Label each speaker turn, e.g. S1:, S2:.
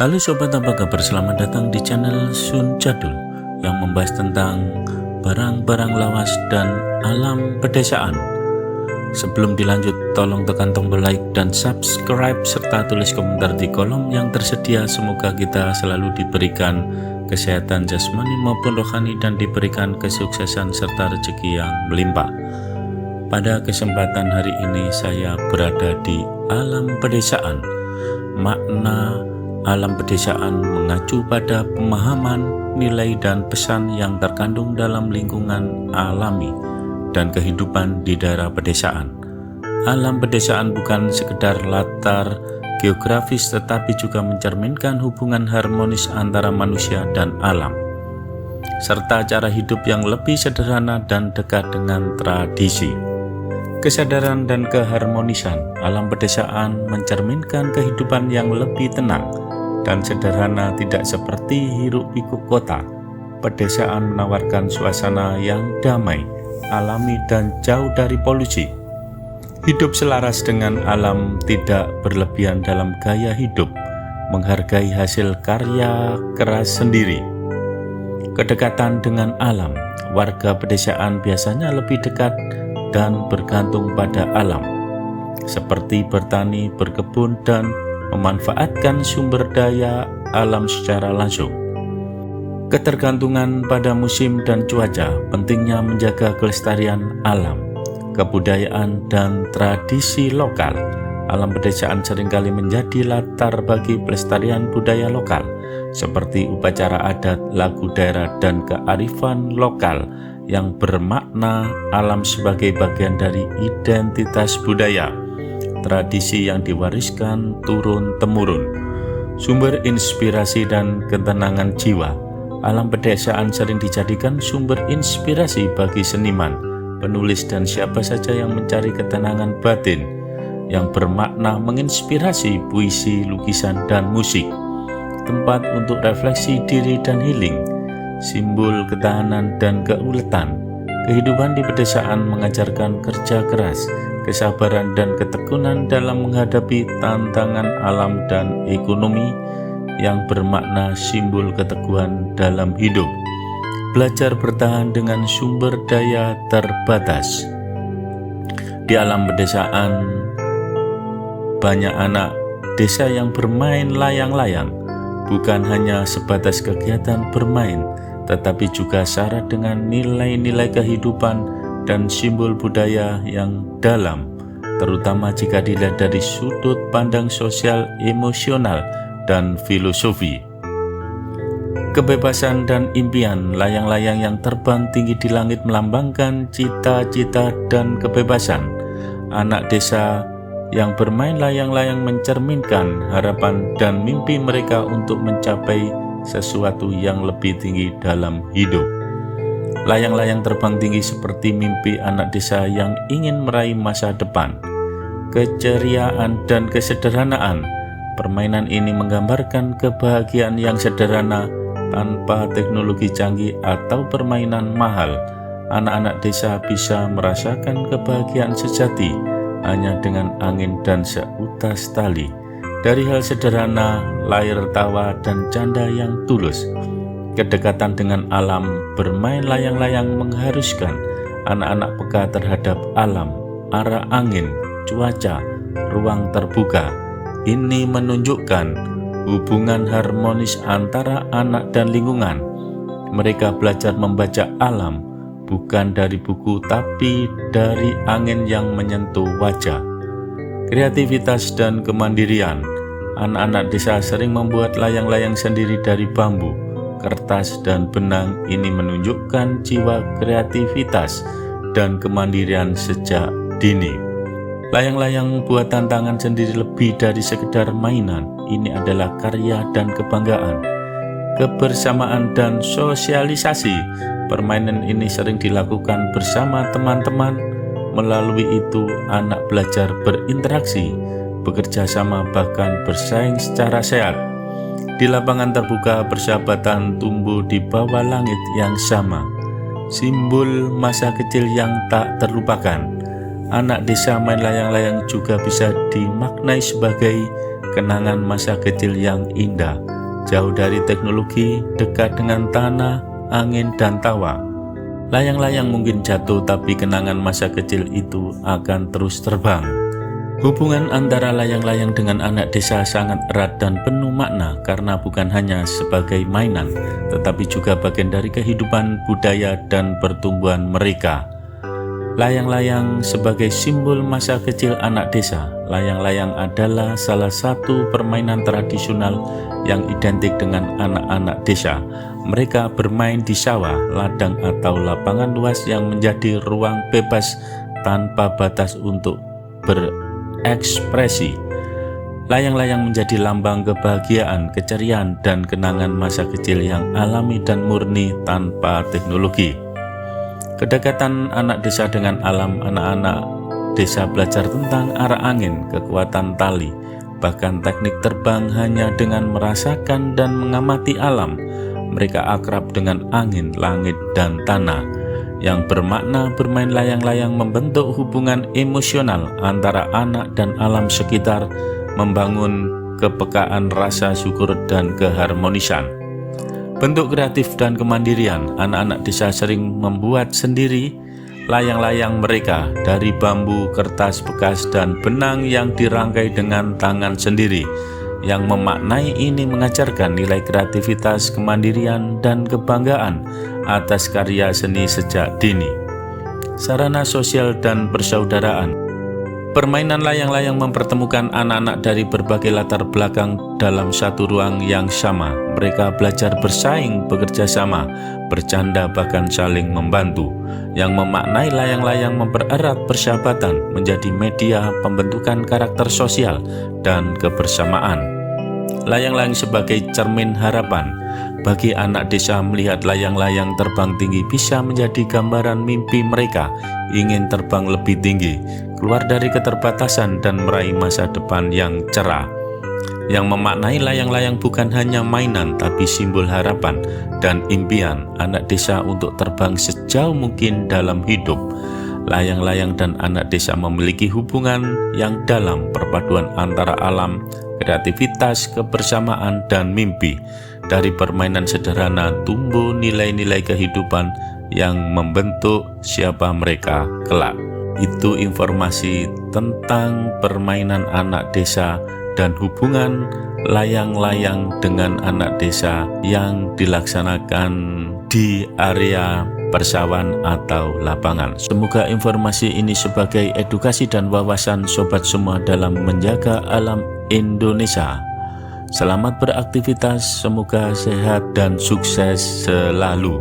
S1: Halo sobat, apa kabar? Selamat datang di channel Sun Jadul yang membahas tentang barang-barang lawas dan alam pedesaan. Sebelum dilanjut, tolong tekan tombol like dan subscribe serta tulis komentar di kolom yang tersedia. Semoga kita selalu diberikan kesehatan jasmani maupun rohani dan diberikan kesuksesan serta rezeki yang melimpah. Pada kesempatan hari ini saya berada di alam pedesaan. Makna alam pedesaan mengacu pada pemahaman, nilai dan pesan yang terkandung dalam lingkungan alami dan kehidupan di daerah pedesaan. Alam pedesaan bukan sekedar latar geografis tetapi juga mencerminkan hubungan harmonis antara manusia dan alam, serta cara hidup yang lebih sederhana dan dekat dengan tradisi. Kesadaran dan keharmonisan alam pedesaan mencerminkan kehidupan yang lebih tenang dan sederhana, tidak seperti hiruk-pikuk kota. Pedesaan menawarkan suasana yang damai, alami dan jauh dari polusi. Hidup selaras dengan alam, tidak berlebihan dalam gaya hidup, menghargai hasil karya keras sendiri. Kedekatan dengan alam, warga pedesaan biasanya lebih dekat dan bergantung pada alam, seperti bertani, berkebun, dan memanfaatkan sumber daya alam secara langsung. Ketergantungan pada musim dan cuaca, pentingnya menjaga kelestarian alam, kebudayaan, dan tradisi lokal. Alam pedesaan seringkali menjadi latar bagi pelestarian budaya lokal, seperti upacara adat, lagu daerah, dan kearifan lokal yang bermakna alam sebagai bagian dari identitas budaya, tradisi yang diwariskan turun-temurun. Sumber inspirasi dan ketenangan jiwa. Alam pedesaan sering dijadikan sumber inspirasi bagi seniman, penulis, dan siapa saja yang mencari ketenangan batin, yang bermakna menginspirasi puisi, lukisan, dan musik. Tempat untuk refleksi diri dan healing, simbol ketahanan dan keuletan. Kehidupan di pedesaan mengajarkan kerja keras, kesabaran, dan ketekunan dalam menghadapi tantangan alam dan ekonomi, yang bermakna simbol keteguhan dalam hidup. Belajar bertahan dengan sumber daya terbatas. Di alam pedesaan, banyak anak desa yang bermain layang-layang, bukan hanya sebatas kegiatan bermain, tetapi juga syarat dengan nilai-nilai kehidupan dan simbol budaya yang dalam, terutama jika dilihat dari sudut pandang sosial, emosional, dan filosofi. Kebebasan dan impian, layang-layang yang terbang tinggi di langit melambangkan cita-cita dan kebebasan. Anak desa yang bermain layang-layang mencerminkan harapan dan mimpi mereka untuk mencapai sesuatu yang lebih tinggi dalam hidup. Layang-layang terbang tinggi seperti mimpi anak desa yang ingin meraih masa depan, keceriaan, dan kesederhanaan. Permainan ini menggambarkan kebahagiaan yang sederhana tanpa teknologi canggih atau permainan mahal. Anak-anak desa bisa merasakan kebahagiaan sejati hanya dengan angin dan seutas tali. Dari hal sederhana, lahir tawa dan canda yang tulus. Kedekatan dengan alam, bermain layang-layang mengharuskan anak-anak peka terhadap alam, arah angin, cuaca, ruang terbuka. Ini menunjukkan hubungan harmonis antara anak dan lingkungan. Mereka belajar membaca alam, bukan dari buku tapi dari angin yang menyentuh wajah. Kreativitas dan kemandirian. Anak-anak desa sering membuat layang-layang sendiri dari bambu, kertas, dan benang. Ini menunjukkan jiwa kreativitas dan kemandirian sejak dini. Layang-layang buatan tangan sendiri lebih dari sekedar mainan. Ini adalah karya dan kebanggaan, kebersamaan, dan sosialisasi. Permainan ini sering dilakukan bersama teman-teman. Melalui itu, anak belajar berinteraksi, bekerja sama, bahkan bersaing secara sehat. Di lapangan terbuka, persahabatan tumbuh di bawah langit yang sama, simbol masa kecil yang tak terlupakan. Anak desa main layang-layang juga bisa dimaknai sebagai kenangan masa kecil yang indah, jauh dari teknologi, dekat dengan tanah, angin, dan tawa. Layang-layang mungkin jatuh, tapi kenangan masa kecil itu akan terus terbang. Hubungan antara layang-layang dengan anak desa sangat erat dan penuh makna karena bukan hanya sebagai mainan, tetapi juga bagian dari kehidupan, budaya, dan pertumbuhan mereka. Layang-layang sebagai simbol masa kecil anak desa. Layang-layang adalah salah satu permainan tradisional yang identik dengan anak-anak desa. Mereka bermain di sawah, ladang, atau lapangan luas yang menjadi ruang bebas tanpa batas untuk berekspresi. Layang-layang menjadi lambang kebahagiaan, keceriaan, dan kenangan masa kecil yang alami dan murni tanpa teknologi. Kedekatan anak desa dengan alam. Anak-anak desa belajar tentang arah angin, kekuatan tali, bahkan teknik terbang hanya dengan merasakan dan mengamati alam. Mereka akrab dengan angin, langit, dan tanah. Yang bermakna bermain layang-layang membentuk hubungan emosional antara anak dan alam sekitar, membangun kepekaan rasa syukur dan keharmonisan. Bentuk kreatif dan kemandirian. Anak-anak desa sering membuat sendiri layang-layang mereka dari bambu, kertas bekas, dan benang yang dirangkai dengan tangan sendiri. Yang memaknai ini mengajarkan nilai kreativitas, kemandirian, dan kebanggaan atas karya seni sejak dini. Sarana sosial dan persaudaraan. Permainan layang-layang mempertemukan anak-anak dari berbagai latar belakang dalam satu ruang yang sama. Mereka belajar bersaing, bekerja sama, bercanda, bahkan saling membantu. Yang memaknai layang-layang mempererat persahabatan, menjadi media pembentukan karakter sosial dan kebersamaan. Layang-layang sebagai cermin harapan. Bagi anak desa, melihat layang-layang terbang tinggi bisa menjadi gambaran mimpi mereka, ingin terbang lebih tinggi, keluar dari keterbatasan, dan meraih masa depan yang cerah. Yang memaknai layang-layang bukan hanya mainan, tapi simbol harapan dan impian anak desa untuk terbang sejauh mungkin dalam hidup. Layang-layang dan anak desa memiliki hubungan yang dalam, perpaduan antara alam, kreativitas, kebersamaan, dan mimpi. Dari permainan sederhana tumbuh nilai-nilai kehidupan yang membentuk siapa mereka kelak. Itu informasi tentang permainan anak desa dan hubungan layang-layang dengan anak desa yang dilaksanakan di area persawahan atau lapangan. Semoga informasi ini sebagai edukasi dan wawasan sobat semua dalam menjaga alam Indonesia. Selamat beraktivitas, semoga sehat dan sukses selalu.